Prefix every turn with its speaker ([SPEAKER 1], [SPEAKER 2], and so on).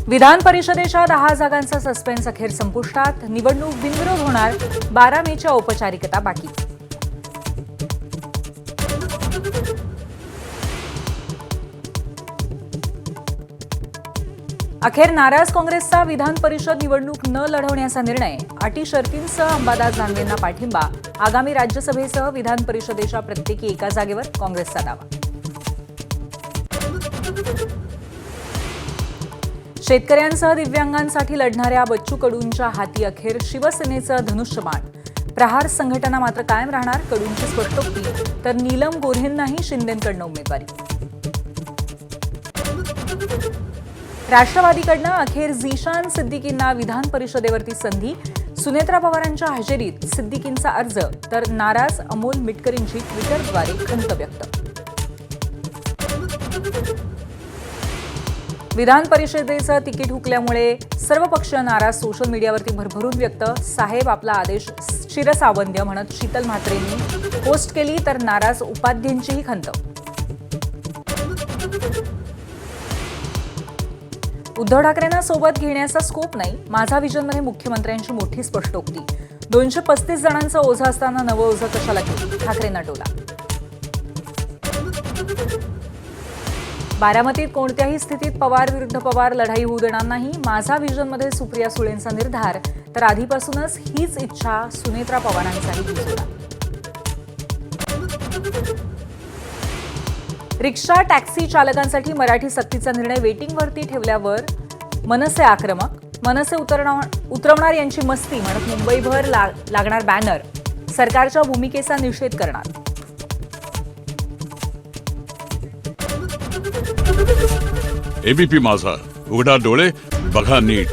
[SPEAKER 1] विधान परिषदेच्या 10 जागांचा सस्पेन्स अखेर संपुष्टात. निवडणूक बिनविरोध होणार. 12 मेच्या औपचारिकता बाकी. अखेर नाराज काँग्रेसचा विधान परिषद निवडणूक न लढवण्याचा निर्णय. अटी शर्तींसह अंबादास दानवेंना पाठिंबा. आगामी राज्यसभेसह विधान परिषदेच्या प्रत्येकी एका जागेवर काँग्रेसचा दावा. शेतकऱ्यांसह दिव्यांगांसाठी लढणाऱ्या बच्चू कडूंच्या हाती अखेर शिवसेनेचं धनुष्यबाण. प्रहार संघटना मात्र कायम राहणार. कडूंची स्पष्टोक्ती. तर नीलम गोऱ्हेंनाही शिंदेंकडनं उमेदवारी. राष्ट्रवादीकडनं अखेर झीशान सिद्दीकींना विधान परिषदेवरती संधी. सुनेत्रा पवारांच्या हजेरीत सिद्दीकींचा अर्ज. तर नाराज अमोल मिटकरींची ट्विटरद्वारे खंत व्यक्त. विधान परिषदेचं तिकीट हुकल्यामुळे सर्वपक्षीय नाराज. सोशल मीडियावरती भरभरून व्यक्त. साहेब आपला आदेश शिरसावंद्य म्हणत शीतल म्हात्रेंनी पोस्ट केली. तर नाराज उपाध्यक्षांचीही खंत. उद्धव ठाकरेंना सोबत घेण्याचा स्कोप नाही. माझा विजनमध्ये मुख्यमंत्र्यांची मोठी स्पष्टोक्ती. 235 जणांचं ओझं असताना नवं ओझं कशाला घेऊ. ठाकरेंना टोला. बारामतीत कोणत्याही स्थितीत पवार विरुद्ध पवार लढाई होऊ देणार नाही. माझा विजनमध्ये सुप्रिया सुळेंचा निर्धार. तर आधीपासूनच हीच इच्छा सुनेत्रा पवारांचाही दिसला. रिक्षा टॅक्सी चालकांसाठी मराठी सक्तीचा निर्णय वेटिंगवरती ठेवल्यावर मनसे आक्रमक. मनसे उतरवणार यांची मस्ती म्हणत मुंबईभर लागणार बॅनर. सरकारच्या भूमिकेचा निषेध करणार.
[SPEAKER 2] एबीपी माझा, उघडा डोळे बघा नीट.